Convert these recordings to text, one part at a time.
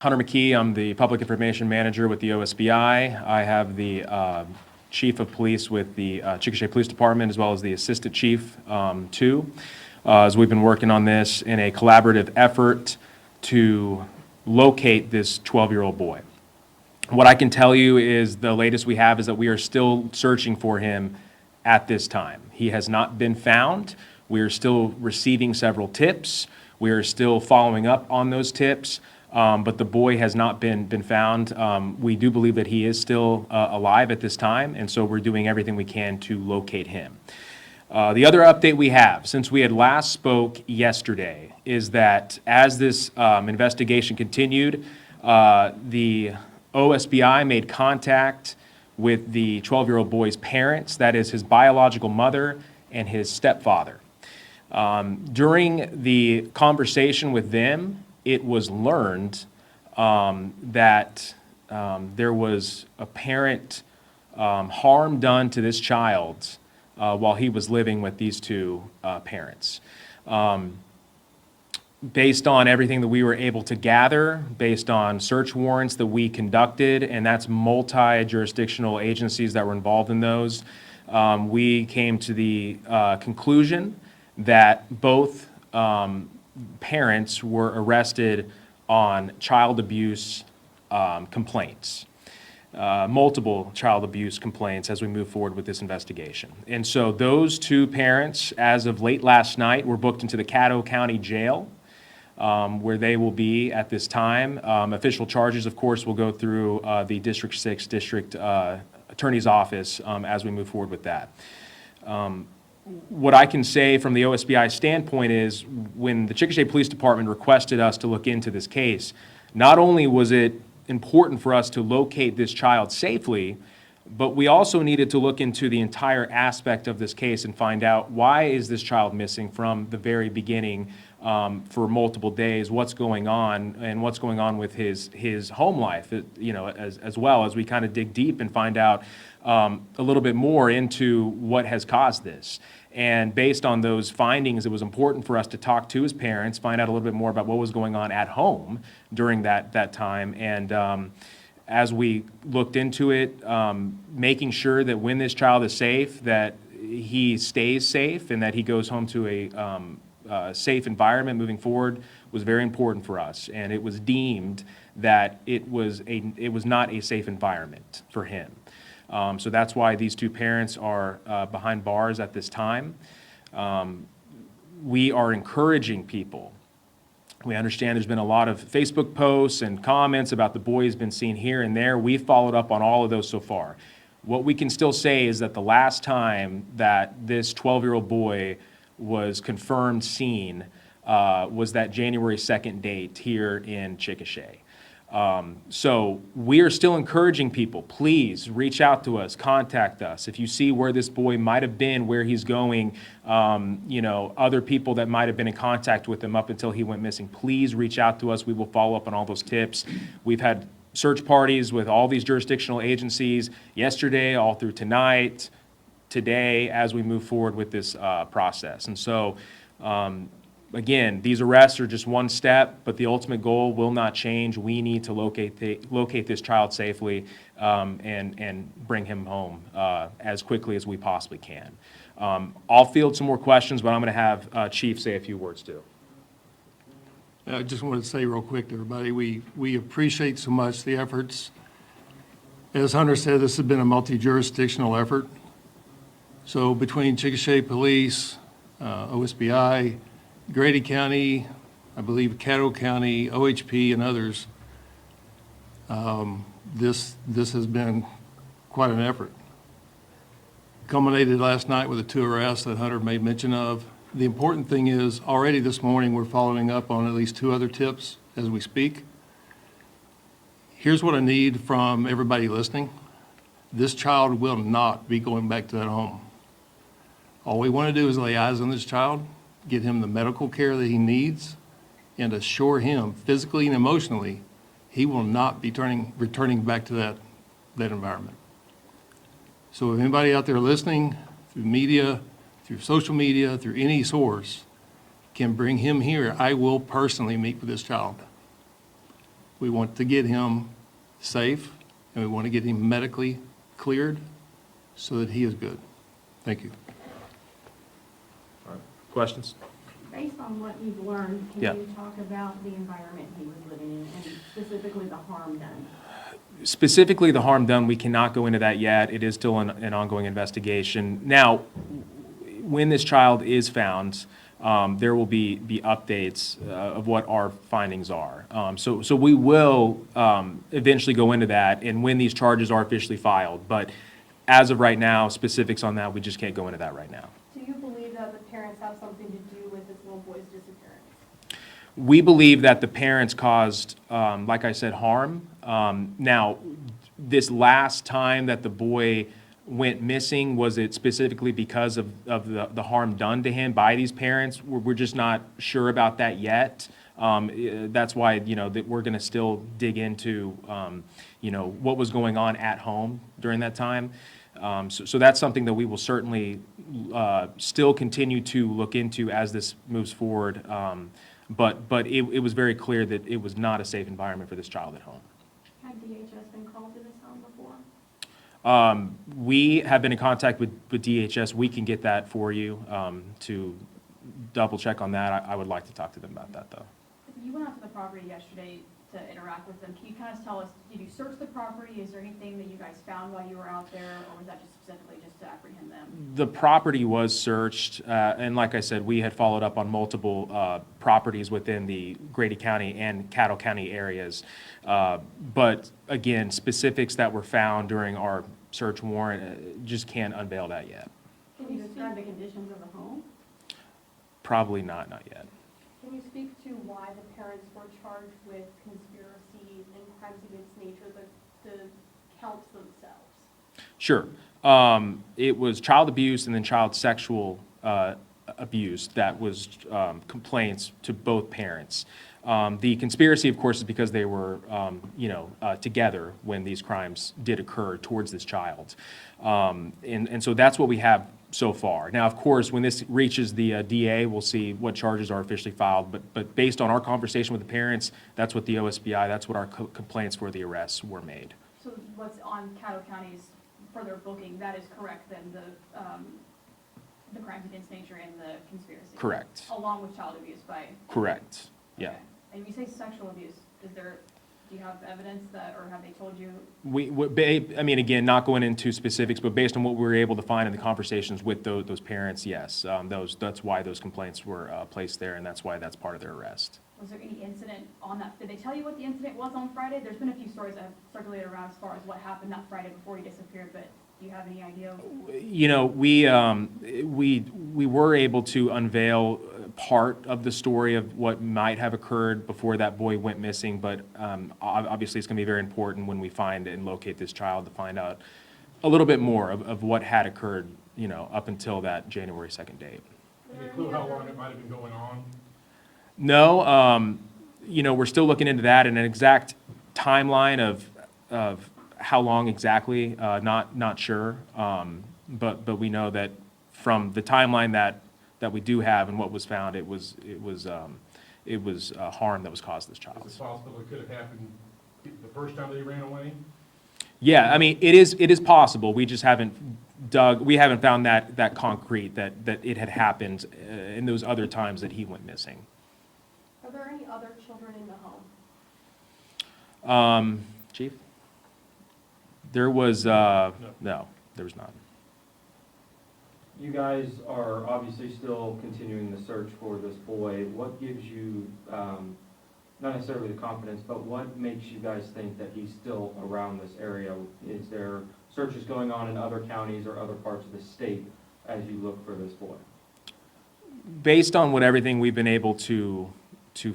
Hunter McKee. I'm the Public Information Manager with the OSBI. I have the Chief of Police with the Chickasha Police Department, as well as the Assistant Chief, too, as we've been working on this in a collaborative effort to locate this 12-year-old boy. What I can tell you is the latest we have is that we are still searching for him at this time. He has not been found. We are still receiving several tips. We are still following up on those tips, but the boy has not been found. We do believe that he is still alive at this time, and so we're doing everything we can to locate him. The other update we have, since we had last spoke yesterday, is that as this investigation continued, the OSBI made contact with the 12-year-old boy's parents, that is his biological mother and his stepfather. During the conversation with them, it was learned that there was apparent harm done to this child while he was living with these two parents. Based on everything that we were able to gather, based on search warrants that we conducted, and that's multi-jurisdictional agencies that were involved in those, we came to the conclusion that both parents were arrested on child abuse complaints. Multiple child abuse complaints as we move forward with this investigation. And so those two parents, as of late last night, were booked into the Caddo County Jail, where they will be at this time. Official charges, of course, will go through the District 6 District Attorney's Office as we move forward with that. What I can say from the OSBI standpoint is when the Chickasha Police Department requested us to look into this case, not only was it important for us to locate this child safely, but we also needed to look into the entire aspect of this case and find out why is this child missing from the very beginning for multiple days, what's going on and what's going on with his home life, as well as we kind of dig deep and find out a little bit more into what has caused this. And based on those findings, it was important for us to talk to his parents, find out a little bit more about what was going on at home during that time. And as we looked into it, making sure that when this child is safe, that he stays safe and that he goes home to a safe environment moving forward was very important for us. And it was deemed that it was not a safe environment for him. So that's why these two parents are behind bars at this time. We are encouraging people. We understand there's been a lot of Facebook posts and comments about the boy has been seen here and there. We've followed up on all of those so far. What we can still say is that the last time that this 12-year-old boy was confirmed seen was that January 2nd date here in Chickasha. So we are still encouraging people, please reach out to us, contact us. If you see where this boy might have been, where he's going, other people that might have been in contact with him up until he went missing, please reach out to us. We will follow up on all those tips. We've had search parties with all these jurisdictional agencies yesterday, all through tonight, today, as we move forward with this process. And so, again, these arrests are just one step, but the ultimate goal will not change. We need to locate this child safely and bring him home as quickly as we possibly can. I'll field some more questions, but I'm going to have Chief say a few words too. I just wanted to say real quick to everybody, we appreciate so much the efforts. As Hunter said, this has been a multi-jurisdictional effort. So between Chickasha Police, OSBI, Grady County, I believe Caddo County, OHP, and others, this has been quite an effort. Culminated last night with the two arrests that Hunter made mention of. The important thing is already this morning we're following up on at least two other tips as we speak. Here's what I need from everybody listening. This child will not be going back to that home. All we want to do is lay eyes on this child, get him the medical care that he needs, and assure him physically and emotionally he will not be returning back to that environment. So if anybody out there listening through media, through social media, through any source, can bring him here, I will personally meet with this child. We want to get him safe, and we want to get him medically cleared so that he is good. Thank you. Questions? Based on what you've learned, Yeah. can you talk about the environment he was living in and specifically the harm done? Specifically, the harm done, we cannot go into that yet. It is still an ongoing investigation. Now, when this child is found, there will be updates of what our findings are. So we will eventually go into that and when these charges are officially filed. But as of right now, specifics on that, we just can't go into that right now. Do you believe that the parents have something to do with this little boy's disappearance? We believe that the parents caused, like I said, harm. Now, this last time that the boy went missing, was it specifically because of the harm done to him by these parents? We're just not sure about that yet. That's why, that we're going to still dig into, what was going on at home during that time. So that's something that we will certainly still continue to look into as this moves forward. But it was very clear that it was not a safe environment for this child at home. Had DHS been called to this home before? We have been in contact with DHS. We can get that for you to double check on that. I would like to talk to them about that, though. You went out to the property yesterday to interact with them. Can you kind of tell us, did you search the property? Is there anything that you guys found while you were out there, or was that just specifically just to apprehend them? The property was searched, and like I said, we had followed up on multiple properties within the Grady County and Caddo County areas. But again, specifics that were found during our search warrant, just can't unveil that yet. Can you describe the conditions of the home? Probably not yet. Can you speak to why the parents were charged with conspiracy and crimes against nature, the counts themselves? Sure. It was child abuse and then child sexual abuse that was complaints to both parents. The conspiracy, of course, is because they were, together when these crimes did occur towards this child. And so that's what we have so far. Now, of course, when this reaches the DA, we'll see what charges are officially filed. But based on our conversation with the parents, that's what the OSBI, that's what our complaints for the arrests were made. So what's on Caddo County's further booking, that is correct, then the crimes against nature and the conspiracy? Correct. Along with child abuse by? Correct. Yeah. Okay. And you say sexual abuse, do you have evidence that, or have they told you? Again, not going into specifics, but based on what we were able to find in the conversations with those parents, yes. That's why those complaints were placed there, and that's why that's part of their arrest. Was there any incident on that? Did they tell you what the incident was on Friday? There's been a few stories that have circulated around as far as what happened that Friday before he disappeared, but do you have any idea? We were able to unveil part of the story of what might have occurred before that boy went missing, but obviously it's going to be very important when we find and locate this child to find out a little bit more of what had occurred, up until that January 2nd date. Any clue how long it might have been going on? No, we're still looking into that, and an exact timeline of how long exactly, not sure. But we know that from the timeline that we do have and what was found, it was harm that was caused to this child. Is it possible it could have happened the first time they ran away? Yeah, it is possible. We just haven't found that concrete that it had happened in those other times that he went missing. Are there any other children in the home? Chief? There was, no, there was not. You guys are obviously still continuing the search for this boy. What gives you, not necessarily the confidence, but what makes you guys think that he's still around this area? Is there searches going on in other counties or other parts of the state as you look for this boy? Based on everything we've been able to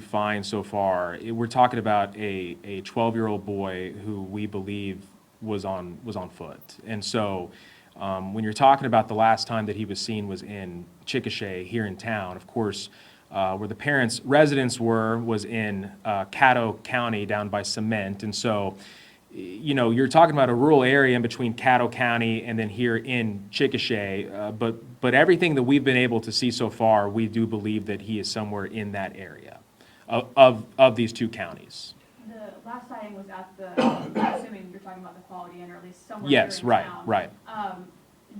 find so far, we're talking about a 12-year-old boy who we believe was on foot. And so when you're talking about the last time that he was seen was in Chickasha here in town, of course, where the parents' residence was in Caddo County down by Cement. And so, you're talking about a rural area in between Caddo County and then here in Chickasha. But everything that we've been able to see so far, we do believe that he is somewhere in that area of these two counties. The last sighting was at the, I'm assuming you're talking about the Quality Inn, or at least somewhere here in Yes, town. right, right.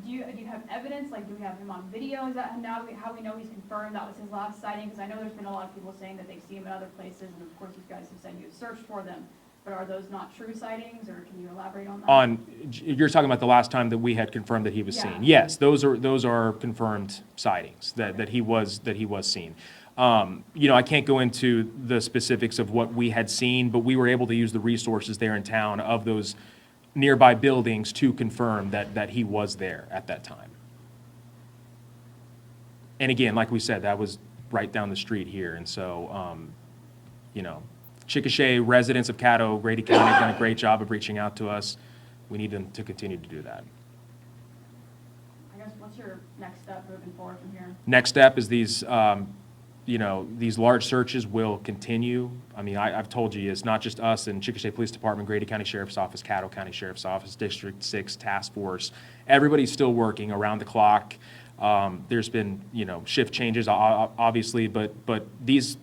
Do you have evidence, like, do we have him on video? Is that how we know he's confirmed that was his last sighting? Because I know there's been a lot of people saying that they've seen him in other places, and of course, you guys have said you've searched for them. But are those not true sightings, or can you elaborate on that? You're talking about the last time that we had confirmed that he was Yeah. seen. Yes, those are confirmed sightings, that he was seen. You know, I can't go into the specifics of what we had seen, but we were able to use the resources there in town of those nearby buildings to confirm that he was there at that time. And again, like we said, that was right down the street here, and so, you know, Chickasha residents of Caddo, Grady County have done a great job of reaching out to us. We need them to continue to do that. I guess, what's your next step moving forward from here? Next step is these, you know, these large searches will continue. I mean, I've told you, it's not just us and Chickasha Police Department, Grady County Sheriff's Office, Caddo County Sheriff's Office, District 6 Task Force. Everybody's still working around the clock. There's been, you know, shift changes, obviously, but these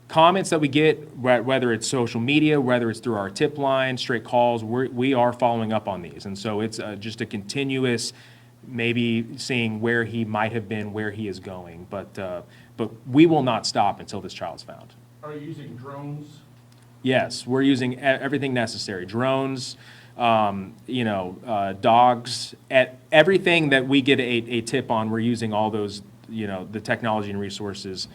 comments that we get, whether it's social media, whether it's through our tip line, straight calls, we are following up on these. And so it's just a continuous, maybe seeing where he might have been, where he is going. But we will not stop until this child is found. Are you using drones? Yes, we're using everything necessary. Drones, you know, dogs, everything that we get a tip on, we're using all those, you know, the technology and resources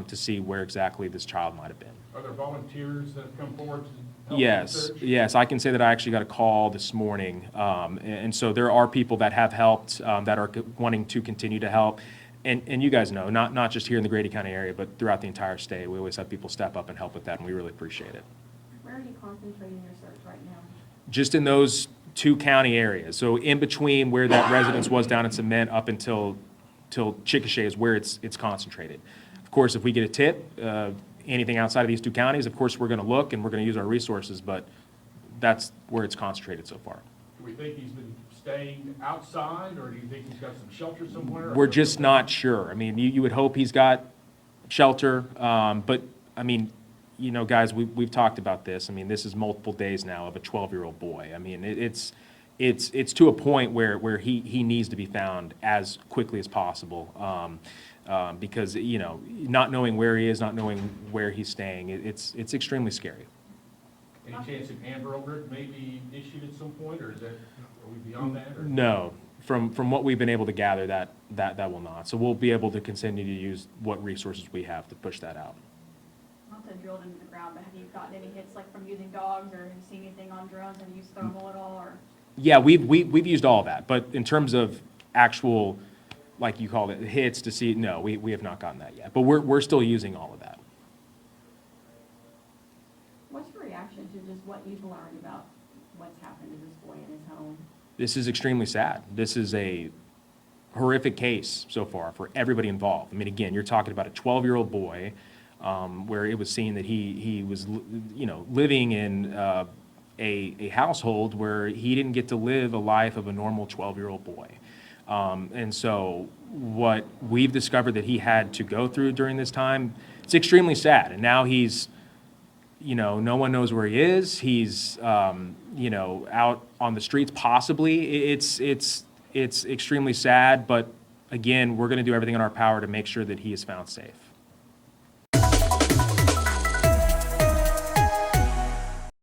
to see where exactly this child might have been. Are there volunteers that have come forward to help with the Yes, search? yes, I can say that I actually got a call this morning. And so there are people that have helped, that are wanting to continue to help. And you guys know, not just here in the Grady County area, but throughout the entire state, we always have people step up and help with that, and we really appreciate it. Where are you concentrating your search right now? Just in those 2 county areas. So in between where that residence was down in Cement up until Chickasha is where it's concentrated. Of course, if we get a tip, anything outside of these 2 counties, of course, we're going to look and we're going to use our resources, but that's where it's concentrated so far. Do we think he's been staying outside, or do you think he's got some shelter somewhere? We're just not sure. I mean, you would hope he's got shelter, but, I mean, you know, guys, we've talked about this. I mean, this is multiple days now of a 12-year-old boy. I mean, it's to a point where he needs to be found as quickly as possible, because, you know, not knowing where he is, not knowing where he's staying, it's extremely scary. Any chance an amber alert may be issued at some point, or are we beyond that? Or? No, from what we've been able to gather, that will not. So we'll be able to continue to use what resources we have to push that out. Not to drill into the ground, but have you gotten any hits, like, from using dogs, or have you seen anything on drones? Have you used thermal at all, or? Yeah, we've used all of that, but in terms of actual, like you called it, hits to see, no, we have not gotten that yet. But we're still using all of that. What's your reaction to just what you've learned about what's happened to this boy in his home? This is extremely sad. This is a horrific case so far for everybody involved. I mean, again, you're talking about a 12-year-old boy, where it was seen that he was, you know, living in a household where he didn't get to live a life of a normal 12-year-old boy. And so what we've discovered that he had to go through during this time, it's extremely sad. And now he's, you know, no one knows where he is. He's, you know, out on the streets possibly. It's extremely sad, but again, we're going to do everything in our power to make sure that he is found safe.